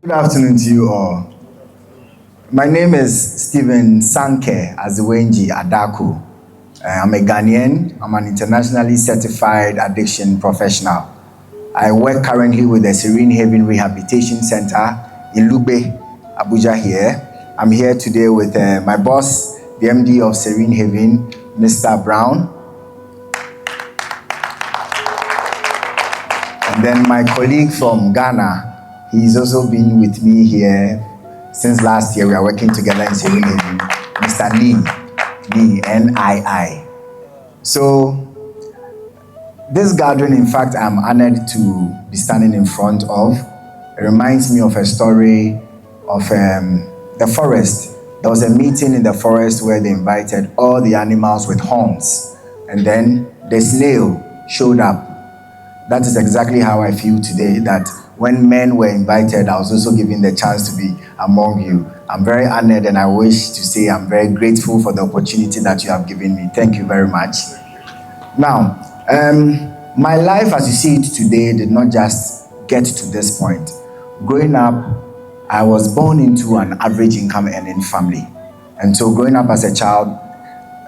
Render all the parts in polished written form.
Good afternoon to you all. My name is Stephen Sanke Aziwenji Adaku. I'm a Ghanaian. I'm an internationally certified addiction professional. I work currently with the Serene Haven Rehabilitation Center in Lugbe, Abuja here. I'm here today with my boss, the MD of Serene Haven, Mr. Brown. And then my colleague from Ghana, he's also been with me here since last year. We are working together in Serene Haven, Mr. Nii, N-I-I. So this gathering, in fact, I'm honored to be standing in front of. It reminds me of a story of the forest. There was a meeting in the forest where they invited all the animals with horns, and then the snail showed up. That is exactly how I feel today, that when men were invited, I was also given the chance to be among you. I'm very honored, and I wish to say I'm very grateful for the opportunity that you have given me. Thank you very much. Now, my life as you see it today did not just get to this point. Growing up, I was born into an average income earning family. And so growing up as a child,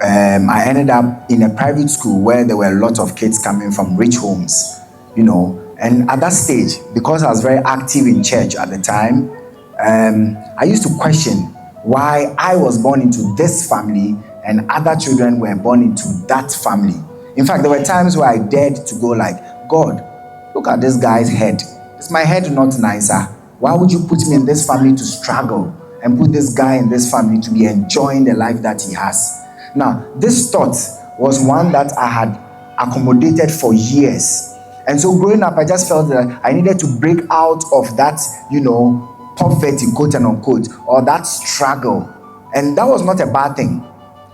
I ended up in a private school where there were a lot of kids coming from rich homes, you know. And at that stage, because I was very active in church at the time, I used to question why I was born into this family and other children were born into that family. In fact, there were times where I dared to go like, God, look at this guy's head. Is my head not nicer? Why would you put me in this family to struggle and put this guy in this family to be enjoying the life that he has? Now, this thought was one that I had accommodated for years. And so growing up, I just felt that I needed to break out of that, poverty, quote and unquote, or that struggle. And that was not a bad thing.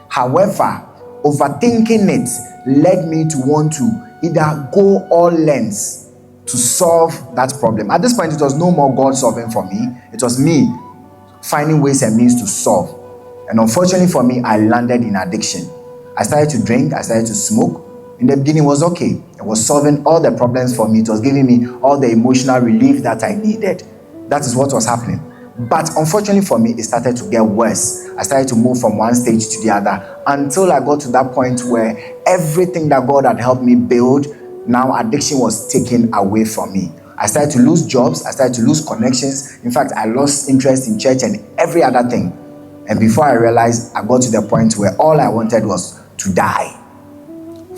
However, overthinking it led me to want to either go all lengths to solve that problem. At this point, it was no more God solving for me. It was me finding ways and means to solve. And unfortunately for me, I landed in addiction. I started to drink, I started to smoke. In the beginning, it was okay. It was solving all the problems for me. It was giving me all the emotional relief that I needed. That is what was happening. But unfortunately for me, it started to get worse. I started to move from one stage to the other until I got to that point where everything that God had helped me build, now addiction was taken away from me. I started to lose jobs. I started to lose connections. In fact, I lost interest in church and every other thing. And before I realized, I got to the point where all I wanted was to die.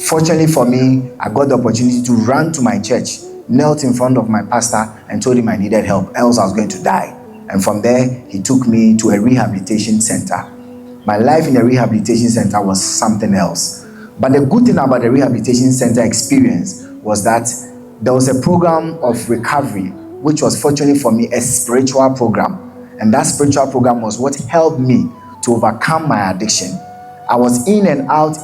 Fortunately for me, I got the opportunity to run to my church, knelt in front of my pastor and told him I needed help, else I was going to die. And from there, he took me to a rehabilitation center. My life in a rehabilitation center was something else. But the good thing about the rehabilitation center experience was that there was a program of recovery, which was fortunately for me a spiritual program. And that spiritual program was what helped me to overcome my addiction. I was in and out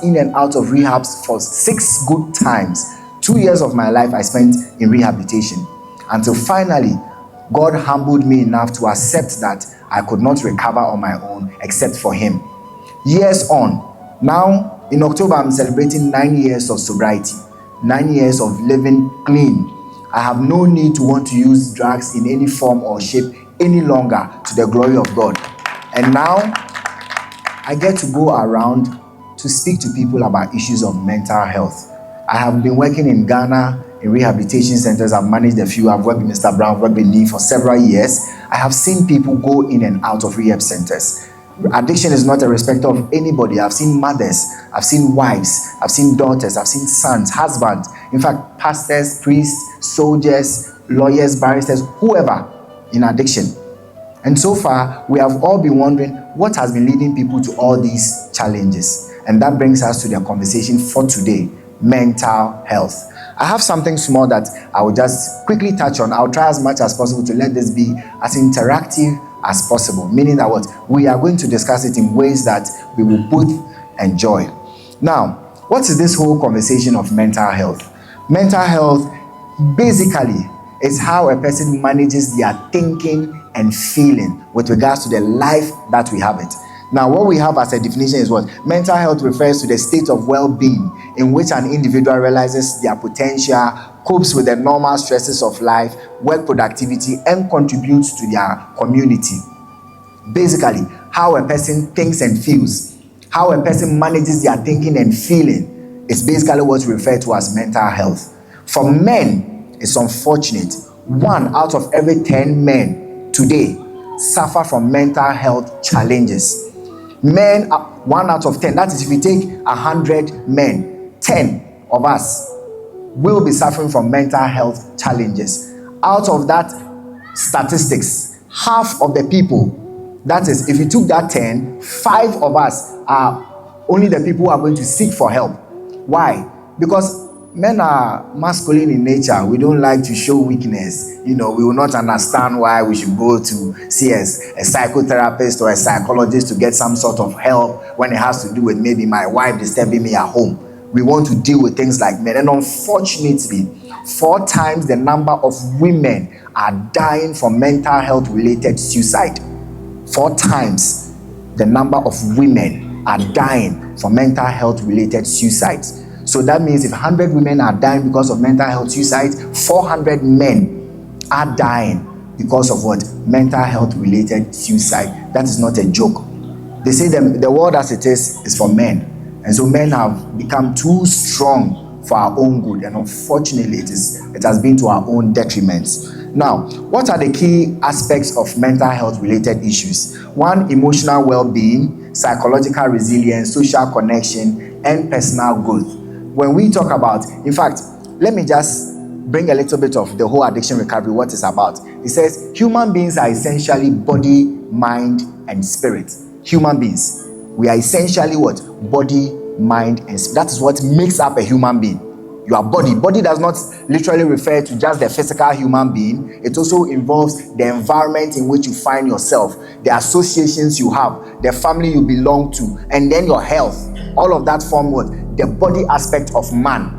of rehabs for 6 good times. 2 years of my life I spent in rehabilitation until finally God humbled me enough to accept that I could not recover on my own except for Him. Years on, now in October I'm celebrating 9 years of sobriety, 9 years of living clean. I have no need to want to use drugs in any form or shape any longer, to the glory of God. And now I get to go around to speak to people about issues of mental health. I have been working in Ghana in rehabilitation centers. I've managed a few. I've worked with Mr. Brown, worked with Nii for several years. I have seen people go in and out of rehab centers. Addiction is not a respect of anybody. I've seen mothers, I've seen wives, I've seen daughters, I've seen sons, husbands, in fact, pastors, priests, soldiers, lawyers, barristers, whoever in addiction. And so far, we have all been wondering what has been leading people to all these challenges. And that brings us to the conversation for today, mental health. I have something small that I will just quickly touch on. I'll try as much as possible to let this be as interactive as possible, meaning that we are going to discuss it in ways that we will both enjoy. Now, what is this whole conversation of mental health? Mental health basically is how a person manages their thinking and feeling with regards to the life that we have it. Now, what we have as a definition is what? Mental health refers to the state of well-being in which an individual realizes their potential, copes with the normal stresses of life, work productivity, and contributes to their community. Basically, how a person thinks and feels, how a person manages their thinking and feeling is basically what's referred to as mental health. For men, it's unfortunate. 1 out of every 10 men today suffer from mental health challenges. Men, 1 out of 10, that is if you take 100 men, 10 of us will be suffering from mental health challenges. Out of that statistics, half of the people, that is, if you took that 10, 5 of us are only the people who are going to seek for help. Why? Because men are masculine in nature. We don't like to show weakness. We will not understand why we should go to see a psychotherapist or a psychologist to get some sort of help when it has to do with maybe my wife disturbing me at home. We want to deal with things like men. And unfortunately, 4 times the number of women are dying from mental health related suicide. 4 times the number of women are dying from mental health related suicides. So that means if 100 women are dying because of mental health suicides, 400 men are dying because of what? Mental health related suicide. That is not a joke. They say the world as it is for men. And so men have become too strong for our own good. And unfortunately, it has been to our own detriment. Now, what are the key aspects of mental health related issues? 1, emotional well-being, psychological resilience, social connection, and personal growth. When we talk about, in fact, let me just bring a little bit of the whole addiction recovery, what it's about. It says human beings are essentially body, mind, and spirit. Human beings. We are essentially what? Body, mind, and spirit. That is what makes up a human being. Your body. Body does not literally refer to just the physical human being. It also involves the environment in which you find yourself, the associations you have, the family you belong to, and then your health. All of that form what? The body aspect of man.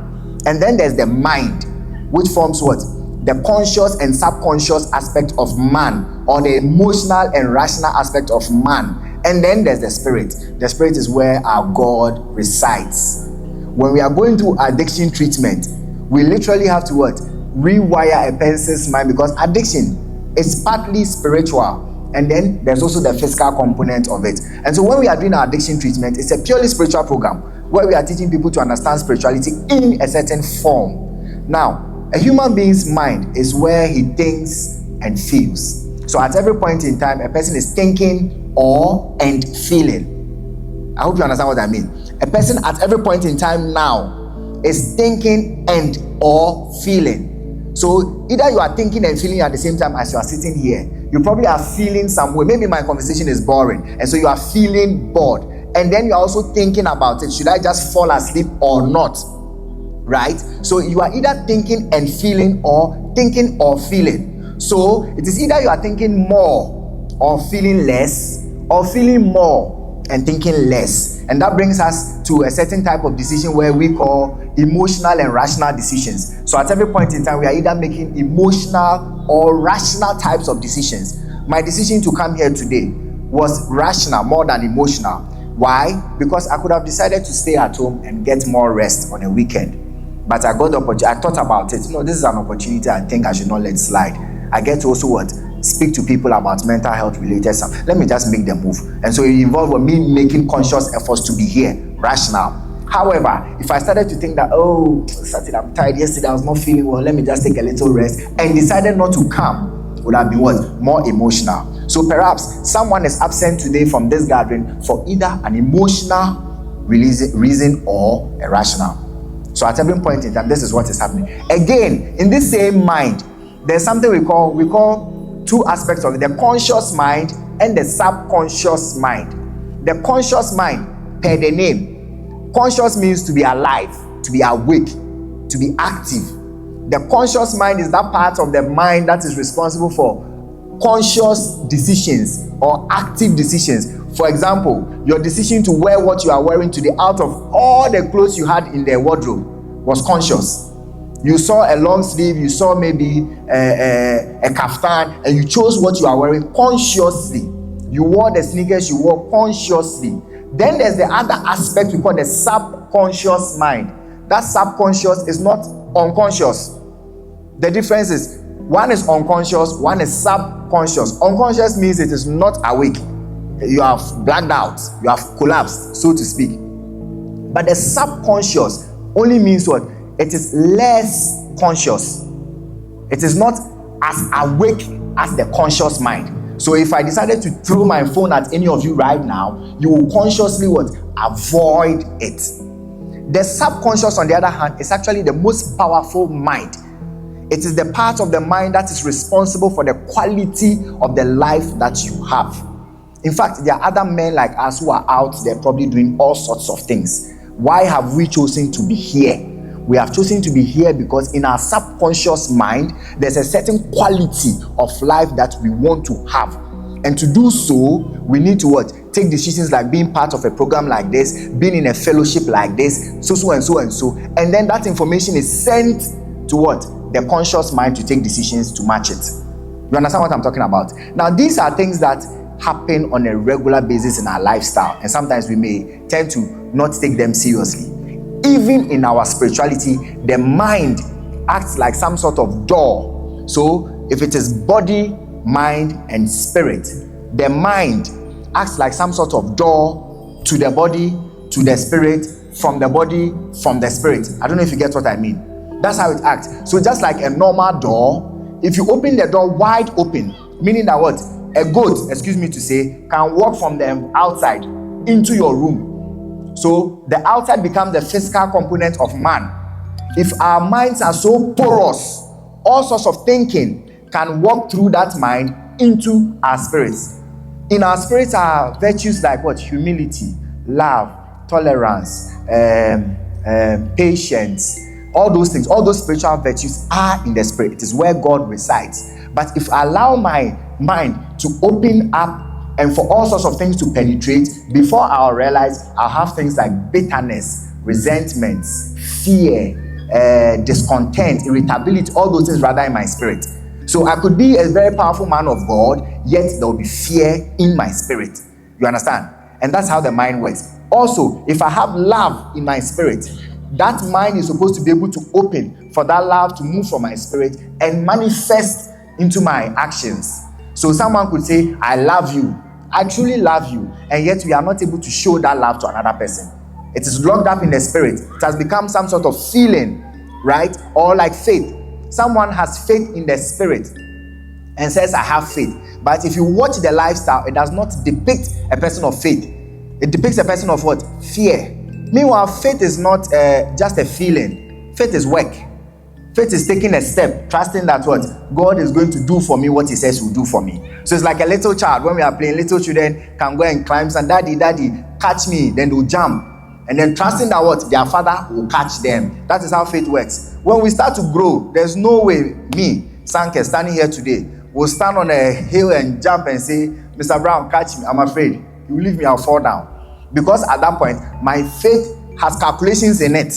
And then there's the mind, which forms what? The conscious and subconscious aspect of man, or the emotional and rational aspect of man. And then there's the spirit. The spirit is where our God resides. When we are going through addiction treatment, we literally have to what? Rewire a person's mind, because addiction is partly spiritual, and then there's also the physical component of it. And so when we are doing our addiction treatment, it's a purely spiritual program where we are teaching people to understand spirituality in a certain form. Now, a human being's mind is where he thinks and feels. So at every point in time, a person is thinking and feeling. I hope you understand what I mean. A person at every point in time now is thinking or feeling. So either you are thinking and feeling at the same time as you are sitting here. You probably are feeling some way. Maybe my conversation is boring, and so you are feeling bored. And then you are also thinking about it. Should I just fall asleep or not? Right? So you are either thinking and feeling, or thinking or feeling. So it is either you are thinking more or feeling less, or feeling more and thinking less. And that brings us to a certain type of decision where we call emotional and rational decisions. So at every point in time, we are either making emotional or rational types of decisions. My decision to come here today was rational more than emotional. Why? Because I could have decided to stay at home and get more rest on a weekend. But I got the opportunity. I thought about it. This is an opportunity I think I should not let slide. I get to also what? Speak to people about mental health related stuff. Let me just make the move. And so it involved me making conscious efforts to be here, rational. However, if I started to think that, Saturday I'm tired, yesterday I was not feeling well, let me just take a little rest, and decided not to come, would have been what? More emotional. So perhaps someone is absent today from this gathering for either an emotional reason or a rational. So at every point in time, this is what is happening. Again, in this same mind, there's something we call two aspects of it: the conscious mind and the subconscious mind. The conscious mind, per the name, conscious means to be alive, to be awake, to be active. The conscious mind is that part of the mind that is responsible for conscious decisions or active decisions. For example, your decision to wear what you are wearing today out of all the clothes you had in the wardrobe was conscious. You saw a long sleeve, you saw maybe a kaftan, and you chose what you are wearing consciously. You wore the sneakers you wore consciously. Then there's the other aspect we call the subconscious mind. That subconscious is not unconscious. The difference is one is unconscious, one is subconscious. Unconscious means it is not awake. You have blacked out, you have collapsed, so to speak. But the subconscious only means what? It is less conscious. It is not as awake as the conscious mind. So if I decided to throw my phone at any of you right now, you will consciously what? Avoid it. The subconscious, on the other hand, is actually the most powerful mind. It is the part of the mind that is responsible for the quality of the life that you have. In fact, there are other men like us who are out there probably doing all sorts of things. Why have we chosen to be here? We have chosen to be here because in our subconscious mind, there's a certain quality of life that we want to have. And to do so, we need to what? Take decisions like being part of a program like this, being in a fellowship like this, so and so and so. And then that information is sent to what? The conscious mind to take decisions to match it. You understand what I'm talking about? Now, these are things that happen on a regular basis in our lifestyle. And sometimes we may tend to not take them seriously. Even in our spirituality, the mind acts like some sort of door. So if it is body, mind, and spirit, the mind acts like some sort of door to the body, to the spirit, from the body, from the spirit. I don't know if you get what I mean. That's how it acts. So just like a normal door, if you open the door wide open, meaning that what? A goat, excuse me to say, can walk from the outside into your room. So the outside becomes the physical component of man. If our minds are so porous, all sorts of thinking can walk through that mind into our spirits. In our spirits are virtues like what? Humility, love, tolerance, patience, all those things. All those spiritual virtues are in the spirit. It is where God resides. But if I allow my mind to open up and for all sorts of things to penetrate, before I'll realize, I'll have things like bitterness, resentments, fear, discontent, irritability, all those things rather in my spirit. So I could be a very powerful man of God, yet there will be fear in my spirit. You understand? And that's how the mind works. Also, if I have love in my spirit, that mind is supposed to be able to open for that love to move from my spirit and manifest into my actions. So someone could say, I love you. I truly love you. And yet we are not able to show that love to another person. It is locked up in the spirit. It has become some sort of feeling, right? Or like faith. Someone has faith in the spirit and says, I have faith. But if you watch the lifestyle, it does not depict a person of faith. It depicts a person of what? Fear. Meanwhile, faith is not just a feeling. Faith is work. Faith is taking a step, trusting that what God is going to do for me, what He says He will do for me. So it's like a little child. When we are playing, little children can go and climb, and daddy, catch me. Then they'll jump, and then trusting that what their father will catch them. That is how faith works. When we start to grow, there's no way me, Sanke, standing here today, will stand on a hill and jump and say, Mr. Brown, catch me. I'm afraid you leave me, I'll fall down. Because at that point, my faith has calculations in it.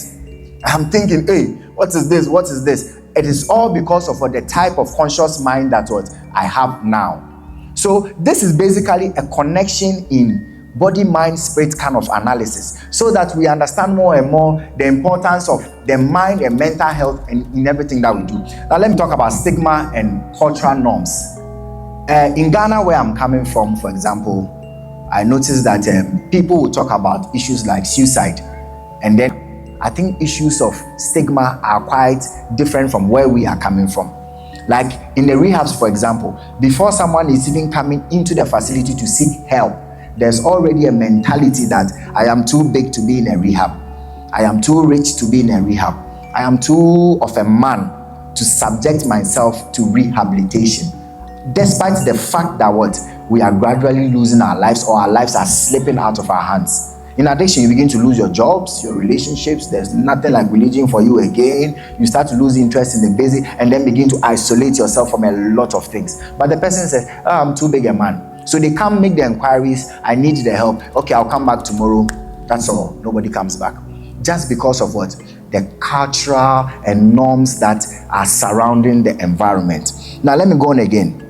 I'm thinking, hey, what is this? What is this? It is all because of the type of conscious mind that what I have now. So this is basically a connection in body, mind, spirit kind of analysis, so that we understand more and more the importance of the mind and mental health and in everything that we do. Now let me talk about stigma and cultural norms. In Ghana, where I'm coming from, for example, I noticed that people will talk about issues like suicide, and then I think issues of stigma are quite different from where we are coming from. Like in the rehabs, for example, before someone is even coming into the facility to seek help, there's already a mentality that I am too big to be in a rehab. I am too rich to be in a rehab. I am too of a man to subject myself to rehabilitation. Despite the fact that what we are gradually losing our lives, or our lives are slipping out of our hands. In addition, you begin to lose your jobs, your relationships. There's nothing like religion for you again. You start to lose interest in the basic and then begin to isolate yourself from a lot of things. But the person says, oh, I'm too big a man. So they come make the inquiries. I need the help. Okay, I'll come back tomorrow. That's all. Nobody comes back. Just because of what? The cultural and norms that are surrounding the environment. Now, let me go on again.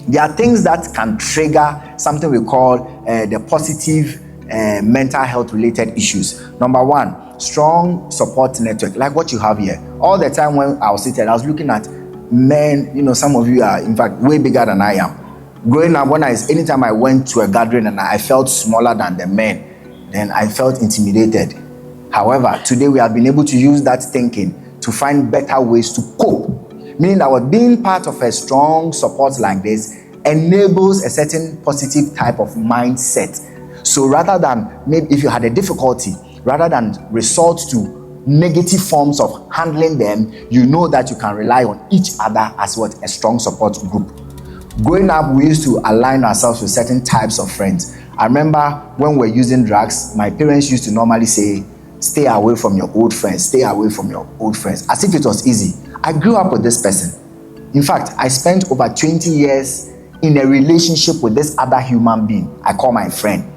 There are things that can trigger something we call the positive mental health related issues. Number one, strong support network, like what you have here. All the time when I was seated, I was looking at men. Some of you are in fact way bigger than I am. Growing up, anytime I went to a gathering and I felt smaller than the men, then I felt intimidated. However, today we have been able to use that thinking to find better ways to cope. Meaning that being part of a strong support like this enables a certain positive type of mindset. So rather than, maybe if you had a difficulty, rather than resort to negative forms of handling them, you know that you can rely on each other as a strong support group. Growing up, we used to align ourselves with certain types of friends. I remember when we were using drugs, my parents used to normally say, stay away from your old friends, stay away from your old friends, as if it was easy. I grew up with this person. In fact, I spent over 20 years in a relationship with this other human being I call my friend.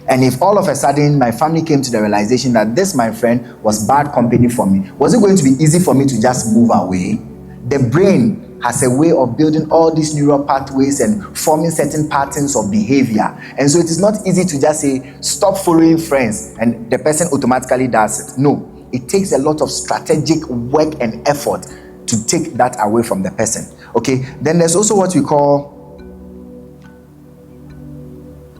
And if all of a sudden my family came to the realization that this, my friend, was bad company for me, was it going to be easy for me to just move away? The brain has a way of building all these neural pathways and forming certain patterns of behavior. And so it is not easy to just say, stop following friends, and the person automatically does it. No, it takes a lot of strategic work and effort to take that away from the person. Okay, then there's also what we call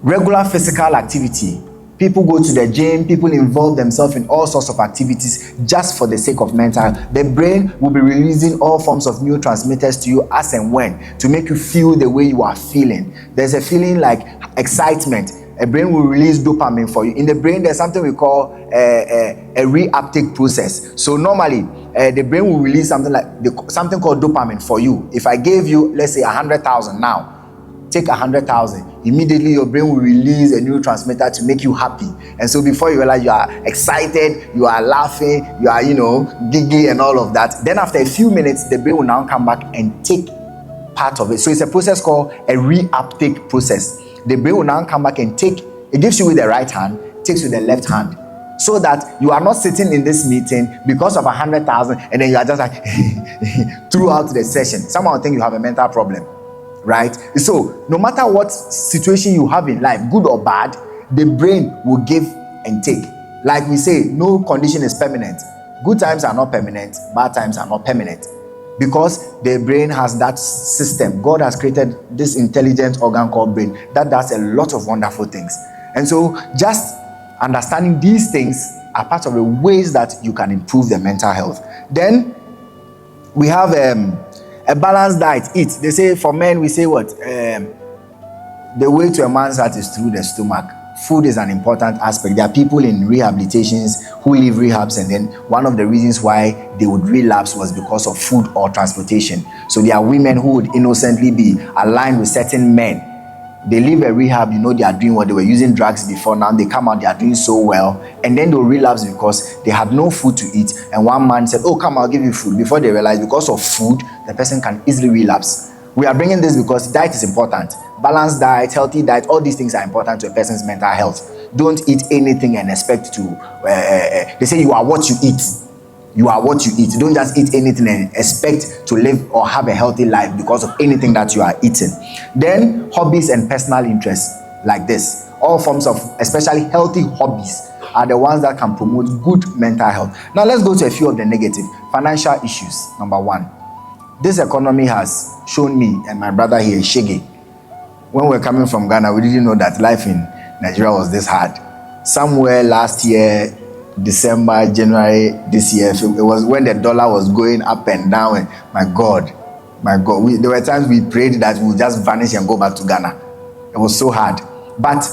regular physical activity. People go to the gym, people involve themselves in all sorts of activities just for the sake of mental. The brain will be releasing all forms of neurotransmitters to you as and when to make you feel the way you are feeling. There's a feeling like excitement. A brain will release dopamine for you. In the brain, there's something we call a reuptake process. So normally, the brain will release something called dopamine for you. If I gave you, let's say, 100,000 now, take 100,000, immediately your brain will release a neurotransmitter to make you happy. And so before you realize, you are excited, you are laughing, you are, giggly and all of that. Then after a few minutes, the brain will now come back and take part of it. So it's a process called a reuptake process. The brain will now come back and it gives you with the right hand, takes with the left hand. So that you are not sitting in this meeting because of 100,000 and then you are just like throughout the session. Someone will think you have a mental problem. Right? So no matter what situation you have in life, good or bad, the brain will give and take. Like we say, no condition is permanent. Good times are not permanent, bad times are not permanent. Because the brain has that system. God has created this intelligent organ called brain that does a lot of wonderful things. And so just understanding these things are part of the ways that you can improve the mental health. Then we have a balanced diet. Eat. They say for men, we say what? The way to a man's heart is through the stomach. Food is an important aspect. There are people in rehabilitations who leave rehabs, and then one of the reasons why they would relapse was because of food or transportation. So there are women who would innocently be aligned with certain men. They leave a rehab, they are doing what they were using drugs before. Now they come out, they are doing so well, and then they'll relapse because they had no food to eat. And one man said, "Oh, come, I'll give you food." Before they realize, because of food, the person can easily relapse. We are bringing this because diet is important. Balanced diet, healthy diet, all these things are important to a person's mental health. Don't eat anything and expect to. They say you are what you eat. You are what you eat. Don't just eat anything and expect to live or have a healthy life because of anything that you are eating. Then hobbies and personal interests like this. All forms of, especially healthy hobbies, are the ones that can promote good mental health. Now let's go to a few of the negative. Financial issues. Number one. This economy has shown me and my brother here, Shege. When we were coming from Ghana, we didn't know that life in Nigeria was this hard. Somewhere last year, December, January this year, it was when the dollar was going up and down. And my God, there were times we prayed that we would just vanish and go back to Ghana. It was so hard. But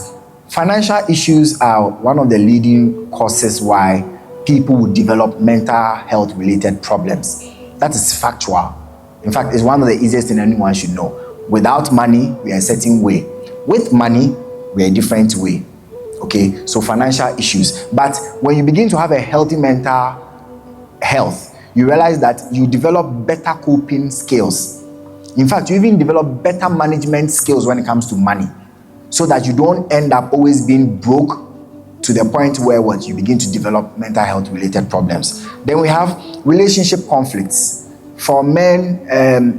financial issues are one of the leading causes why people would develop mental health related problems. That is factual. In fact, it's one of the easiest things anyone should know. Without money, we are a certain way. With money, we are a different way. Okay, so financial issues. But when you begin to have a healthy mental health, you realize that you develop better coping skills. In fact, you even develop better management skills when it comes to money, so that you don't end up always being broke to the point where you begin to develop mental health related problems. Then we have relationship conflicts. For men,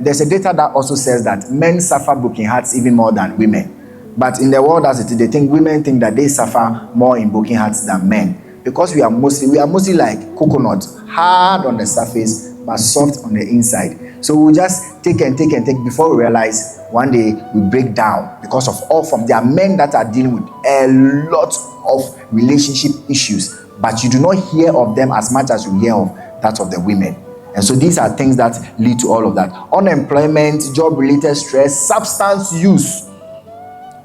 there's a data that also says that men suffer broken hearts even more than women. But in the world as it is, women think that they suffer more in broken hearts than men, because we are mostly like coconut, hard on the surface but soft on the inside. So we just take and take and take before we realize one day we break down because of all from there are men that are dealing with a lot of relationship issues, but you do not hear of them as much as you hear of that of the women. And so these are things that lead to all of that: unemployment, job-related stress, substance use,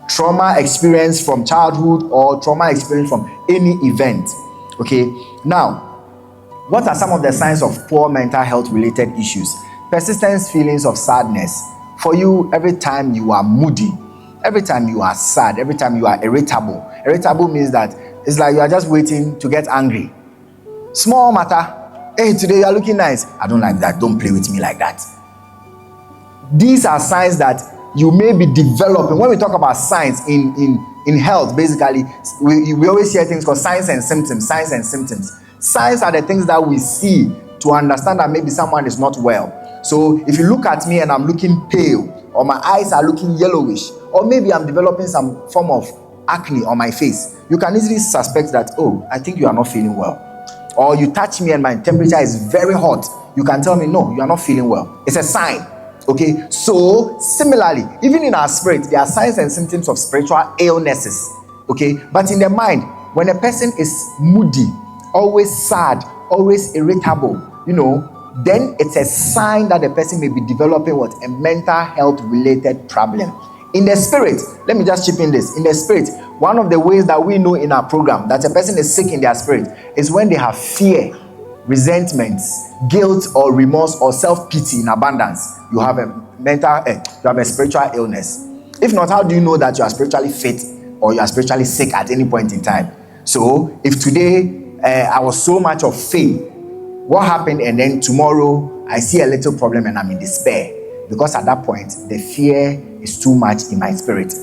trauma experience from childhood, or trauma experience from any event. Okay, now what are some of the signs of poor mental health related issues? Persistent feelings of sadness. For you, every time you are moody, every time you are sad, every time you are irritable. Irritable means that it's like you are just waiting to get angry. Small matter. Hey, today you are looking nice. I don't like that. Don't play with me like that. These are signs that you may be developing. When we talk about signs in health, basically, we always hear things called signs and symptoms. Signs and symptoms. Signs are the things that we see to understand that maybe someone is not well. So if you look at me and I'm looking pale, or my eyes are looking yellowish, or maybe I'm developing some form of acne on my face, you can easily suspect that, oh, I think you are not feeling well. Or you touch me and my temperature is very hot, you can tell me, no, you are not feeling well. It's a sign. Okay, so similarly, even in our spirit, there are signs and symptoms of spiritual illnesses. Okay, but in the mind, when a person is moody, always sad, always irritable, then it's a sign that the person may be developing what? A mental health related problem. In the spirit, let me just chip in this. In the spirit, one of the ways that we know in our program that a person is sick in their spirit is when they have fear, resentments, guilt or remorse or self-pity in abundance. You have a spiritual illness. If not, how do you know that you are spiritually fit or you are spiritually sick at any point in time? So if today I was so much of faith, what happened, and then tomorrow I see a little problem and I'm in despair, because at that point the fear is too much in my spirit.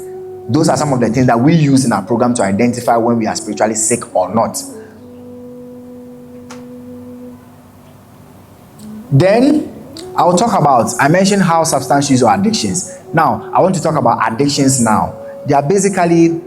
Those are some of the things that we use in our program to identify when we are spiritually sick or not. Then I'll talk about, I mentioned how substance use or addictions. Now I want to talk about addictions now. There are basically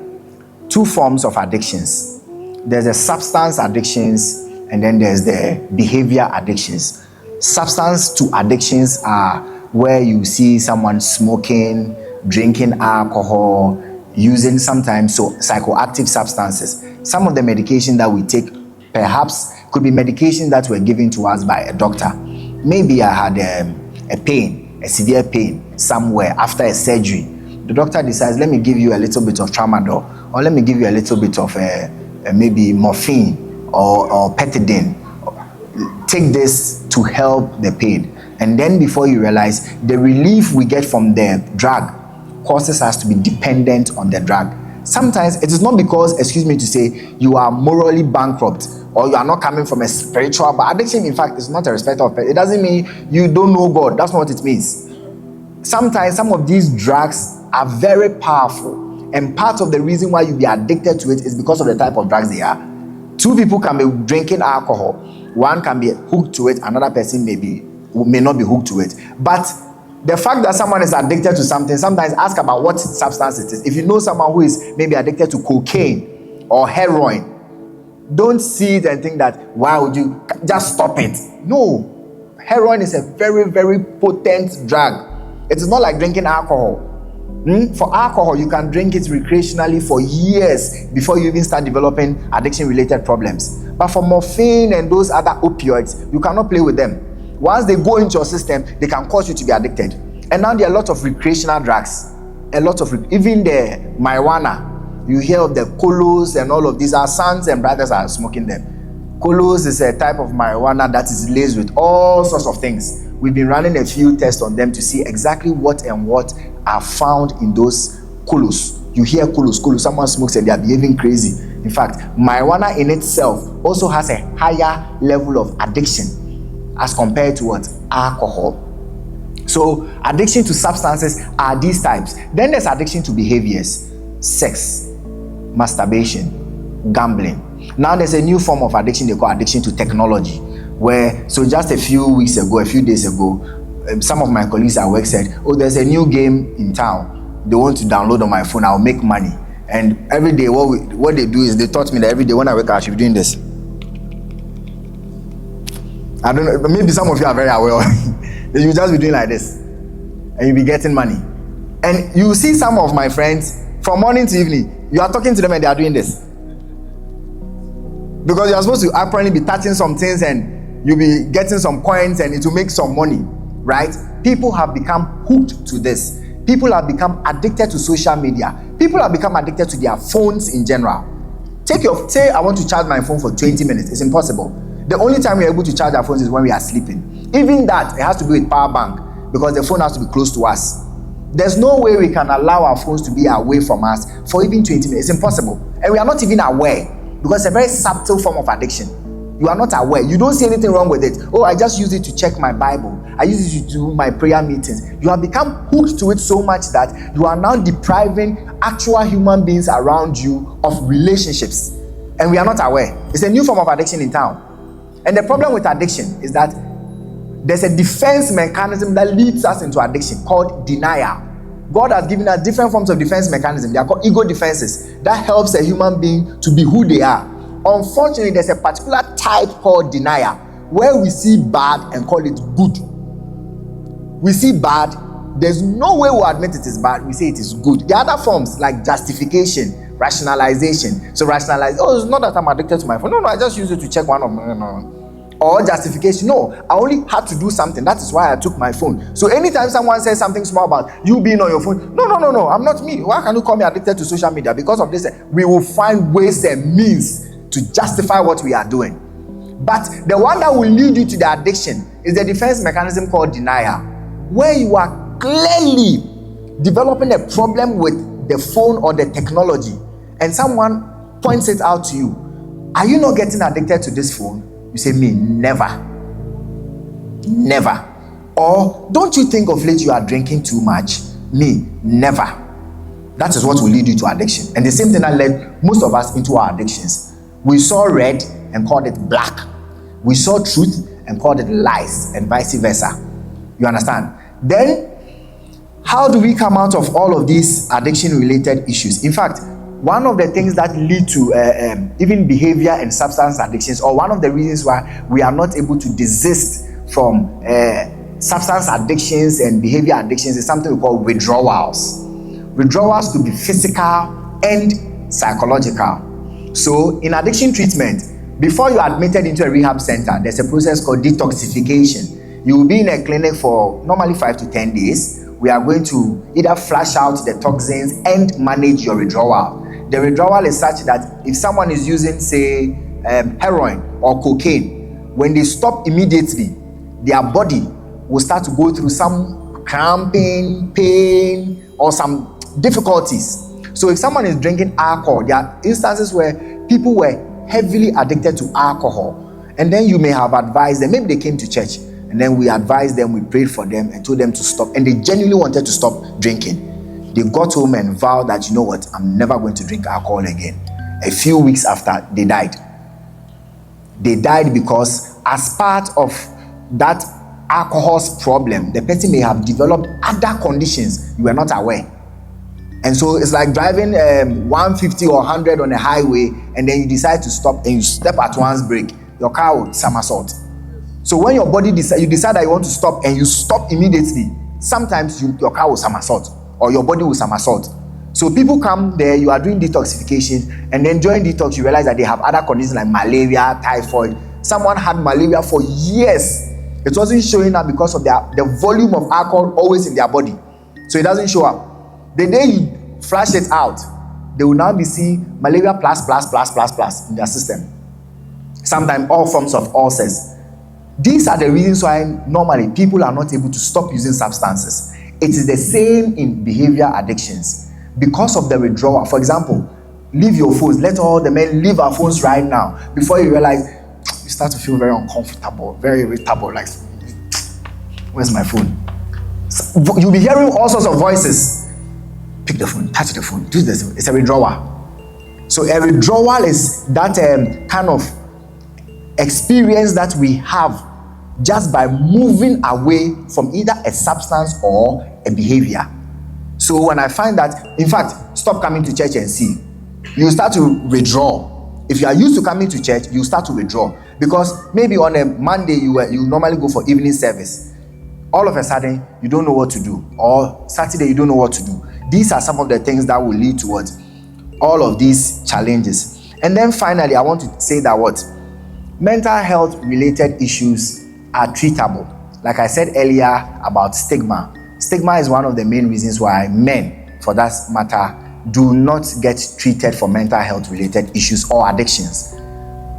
two forms of addictions. There's the substance addictions, and then there's the behavior addictions. Substance to addictions are where you see someone smoking, drinking alcohol, using sometimes psychoactive substances. Some of the medication that we take perhaps could be medication that were given to us by a doctor. Maybe I had a severe pain somewhere after a surgery. The doctor decides, let me give you a little bit of tramadol, or let me give you a little bit of maybe morphine or pethidine. Take this to help the pain. And then before you realize, the relief we get from the drug causes us to be dependent on the drug. Sometimes it is not because, excuse me to say, you are morally bankrupt or you are not coming from a spiritual, but addiction in fact is not a respect of person. It doesn't mean you don't know God. That's not what it means. Sometimes some of these drugs are very powerful, and part of the reason why you be addicted to it is because of the type of drugs they are. Two people can be drinking alcohol. One can be hooked to it, another person may not be hooked to it. But the fact that someone is addicted to something, sometimes ask about what substance it is. If you know someone who is maybe addicted to cocaine or heroin, don't see it and think that, why would you just stop it? No. Heroin is a very, very potent drug. It is not like drinking alcohol. For alcohol, you can drink it recreationally for years before you even start developing addiction-related problems. But for morphine and those other opioids, you cannot play with them. Once they go into your system, they can cause you to be addicted. And now there are a lot of recreational drugs. Even the marijuana. You hear of the colos and all of these. Our sons and brothers are smoking them. Colos is a type of marijuana that is laced with all sorts of things. We've been running a few tests on them to see exactly what are found in those colos. You hear colos, someone smokes and they are behaving crazy. In fact, marijuana in itself also has a higher level of addiction as compared to alcohol. So addiction to substances are these types. Then there's addiction to behaviors: sex, masturbation, gambling. Now there's a new form of addiction they call addiction to technology, so just a few days ago, some of my colleagues at work said, oh, there's a new game in town. they want to download on my phone. I'll make money. And every day, what they do is they taught me that every day when I wake up, I should be doing this. I don't know, maybe some of you are very aware. You just be doing like this, and you'll be getting money. And you see some of my friends from morning to evening, you are talking to them and they are doing this. Because you are supposed to apparently be touching some things and you'll be getting some coins and it will make some money, right? People have become hooked to this. People have become addicted to social media. People have become addicted to their phones in general. Say I want to charge my phone for 20 minutes. It's impossible. The only time we are able to charge our phones is when we are sleeping. Even that, it has to be with power bank because the phone has to be close to us. There's no way we can allow our phones to be away from us for even 20 minutes. It's impossible. And we are not even aware because it's a very subtle form of addiction. You are not aware. You don't see anything wrong with it. Oh, I just use it to check my Bible. I use it to do my prayer meetings. You have become hooked to it so much that you are now depriving actual human beings around you of relationships. And we are not aware. It's a new form of addiction in town. And the problem with addiction is that there's a defense mechanism that leads us into addiction called denial. God has given us different forms of defense mechanism. They are called ego defenses. That helps a human being to be who they are. Unfortunately, there's a particular type called denial, where we see bad and call it good. We see bad, there's no way we'll admit it is bad, we say it is good. The other forms like justification, rationalization. So rationalize, oh, it's not that I'm addicted to my phone. No, I just use it to check one of my, Or justification, no, I only had to do something. That is why I took my phone. So anytime someone says something small about you being on your phone, no, I'm not me. Why can you call me addicted to social media? Because of this, we will find ways and means to justify what we are doing. But the one that will lead you to the addiction is the defense mechanism called denial, where you are clearly developing a problem with the phone or the technology, and someone points it out to you. Are you not getting addicted to this phone? You say, me, never. Or don't you think of late you are drinking too much? Me, never. That is what will lead you to addiction. And the same thing that led most of us into our addictions. We saw red and called it black. We saw truth and called it lies, and vice versa. You understand? Then, how do we come out of all of these addiction-related issues? In fact, one of the things that lead to even behavior and substance addictions, or one of the reasons why we are not able to desist from substance addictions and behavior addictions, is something we call withdrawals. Withdrawals could be physical and psychological. So in addiction treatment, before you are admitted into a rehab center, there's a process called detoxification. You will be in a clinic for normally 5 to 10 days. We are going to either flush out the toxins and manage your withdrawal. The withdrawal is such that if someone is using, say, heroin or cocaine, when they stop immediately, their body will start to go through some cramping, pain, or some difficulties. So if someone is drinking alcohol, there are instances where people were heavily addicted to alcohol, and then you may have advised them, maybe they came to church, and then we advised them, we prayed for them and told them to stop, and they genuinely wanted to stop drinking. They got home and vowed that, you know what, I'm never going to drink alcohol again. A few weeks after, they died. They died because as part of that alcohol's problem, the person may have developed other conditions you were not aware. And so it's like driving 150 or 100 on a highway, and then you decide to stop and you step at one's brake, your car will somersault. So when your body you decide that you want to stop and you stop immediately, sometimes your car will somersault or your body will somersault. So people come there, you are doing detoxification, and then during detox you realize that they have other conditions like malaria, typhoid. Someone had malaria for years. It wasn't showing up because of the volume of alcohol always in their body. So it doesn't show up. The day you flush it out, they will now be seeing malaria plus in their system. Sometimes all forms of ulcers. These are the reasons why normally people are not able to stop using substances. It is the same in behavior addictions. Because of the withdrawal, for example, leave your phones. Let all the men leave our phones right now. Before you realize, you start to feel very uncomfortable, very irritable, like, where's my phone? You'll be hearing all sorts of voices. Pick the phone, touch the phone, do this. It's a withdrawal. So a withdrawal is that kind of experience that we have just by moving away from either a substance or a behavior. So when I find that, in fact, stop coming to church and see. You start to withdraw. If you are used to coming to church, you start to withdraw, because maybe on a Monday you normally go for evening service. All of a sudden you don't know what to do, or Saturday you don't know what to do. These are some of the things that will lead to what? All of these challenges. And then finally, I want to say that what? Mental health related issues are treatable. Like I said earlier about stigma. Stigma is one of the main reasons why men, for that matter, do not get treated for mental health related issues or addictions.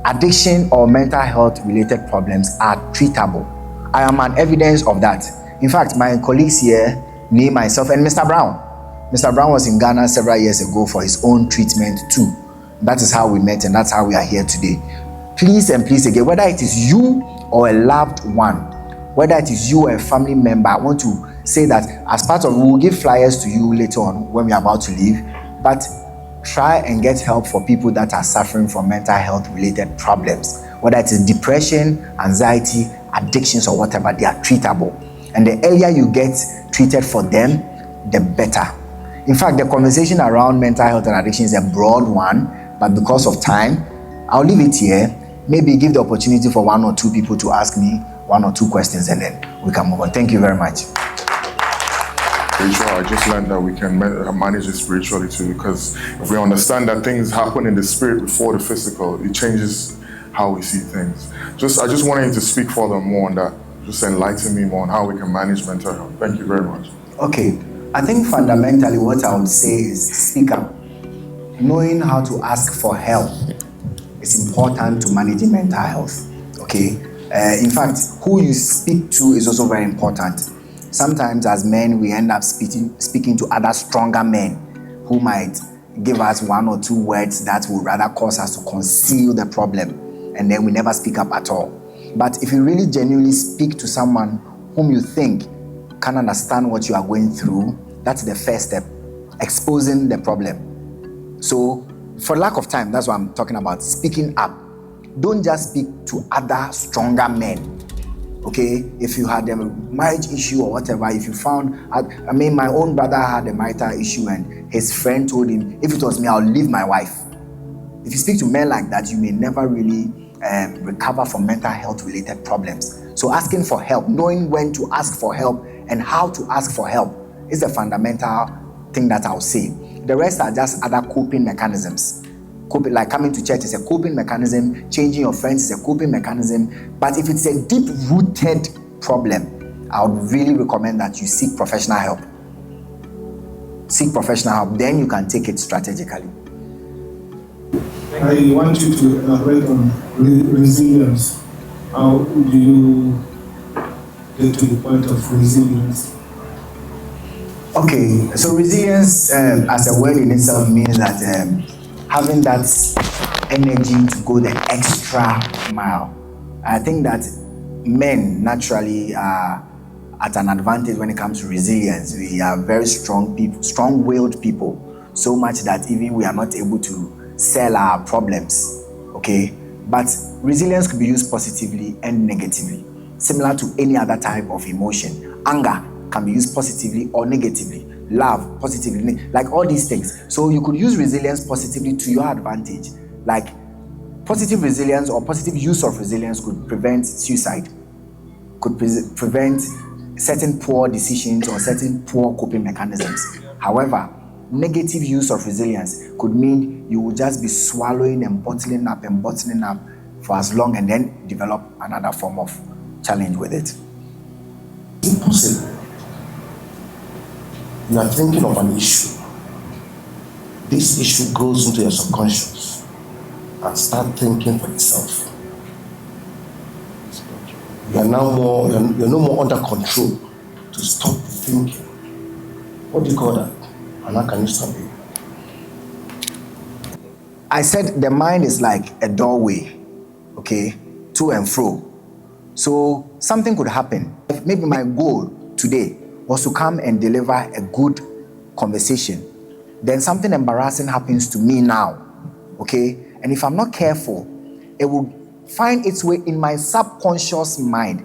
Addiction or mental health related problems are treatable. I am an evidence of that. In fact, my colleagues here, me, myself, and Mr. Brown. Mr. Brown was in Ghana several years ago for his own treatment too. That is how we met, and that's how we are here today. Please and please again, whether it is you or a loved one, whether it is you or a family member, I want to say that as part of, we will give flyers to you later on when we are about to leave, but try and get help for people that are suffering from mental health related problems, whether it is depression, anxiety, addictions, or whatever. They are treatable, and the earlier you get treated for them, the better. In fact, the conversation around mental health and addiction is a broad one, but because of time, I'll leave it here. Maybe give the opportunity for one or two people to ask me one or two questions, and then we can move on. Thank you very much. Rachel, I just learned that we can manage it spiritually too, because if we understand that things happen in the spirit before the physical, it changes how we see things. I just wanted you to speak further more on that. Just enlighten me more on how we can manage mental health. Thank you very much. Okay, I think fundamentally what I would say is speak up. Knowing how to ask for help is important to managing mental health. Okay, in fact, who you speak to is also very important. Sometimes as men, we end up speaking to other stronger men who might give us one or two words that will rather cause us to conceal the problem, and then we never speak up at all. But if you really genuinely speak to someone whom you think can understand what you are going through, that's the first step, exposing the problem. So for lack of time, that's what I'm talking about, speaking up. Don't just speak to other stronger men. Okay, if you had a marriage issue or whatever, if you found, my own brother had a marital issue and his friend told him, if it was me, I'll leave my wife. If you speak to men like that, you may never really recover from mental health related problems. So asking for help, knowing when to ask for help and how to ask for help is the fundamental thing that I'll say. The rest are just other coping mechanisms. Like coming to church is a coping mechanism, changing your friends is a coping mechanism. But if it's a deep-rooted problem, I would really recommend that you seek professional help. Seek professional help, then you can take it strategically. I want you to elaborate on resilience. How do you get to the point of resilience? Okay, so resilience as a word in itself means that having that energy to go the extra mile. I think that men naturally are at an advantage when it comes to resilience. We are very strong people, strong-willed people, so much that even we are not able to sell our problems, okay? But resilience could be used positively and negatively, similar to any other type of emotion. Anger can be used positively or negatively. Love positively, like all these things. So you could use resilience positively to your advantage. Like positive resilience or positive use of resilience could prevent suicide, could prevent certain poor decisions or certain poor coping mechanisms. However, negative use of resilience could mean you will just be swallowing and bottling up for as long and then develop another form of challenge with it. Impossible. You are thinking of an issue. This issue goes into your subconscious and start thinking for itself. You are now you're no more under control to stop thinking. What do you call that? And how can you stop it? I said the mind is like a doorway, okay, to and fro. So something could happen. Maybe my goal today was to come and deliver a good conversation. Then something embarrassing happens to me now, okay? And if I'm not careful, it will find its way in my subconscious mind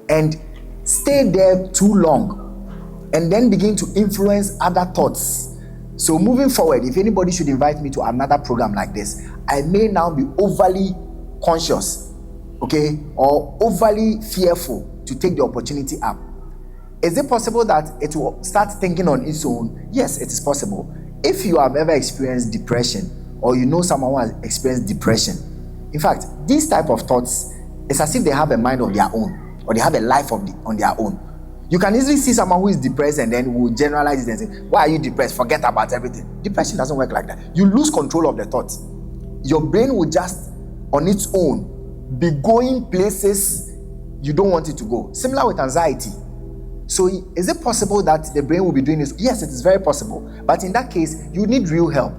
and stay there too long. and then begin to influence other thoughts. So moving forward, if anybody should invite me to another program like this, I may now be overly conscious, okay, or overly fearful to take the opportunity up. Is it possible that it will start thinking on its own? Yes, it is possible. If you have ever experienced depression, or you know someone who has experienced depression, in fact, these type of thoughts, it's as if they have a mind of their own, or they have a life on their own. You can easily see someone who is depressed and then will generalize it and say, why are you depressed? Forget about everything. Depression doesn't work like that. You lose control of the thoughts. Your brain will just, on its own, be going places you don't want it to go. Similar with anxiety. So is it possible that the brain will be doing this? Yes, it is very possible. But in that case, you need real help.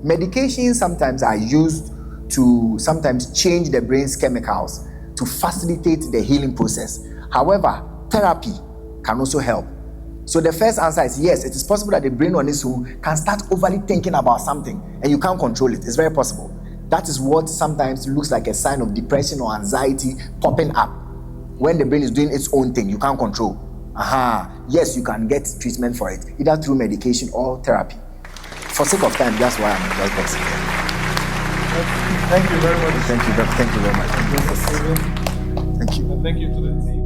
Medications sometimes are used to sometimes change the brain's chemicals to facilitate the healing process. However, therapy can also help. So the first answer is yes, it is possible that the brain on its own can start overly thinking about something and you can't control it. It's very possible. That is what sometimes looks like a sign of depression or anxiety popping up. When the brain is doing its own thing, you can't control. Yes, you can get treatment for it, either through medication or therapy. For sake of time, that's why I'm just boxing. Thank you very much. Thank you very much. Thank you to the team.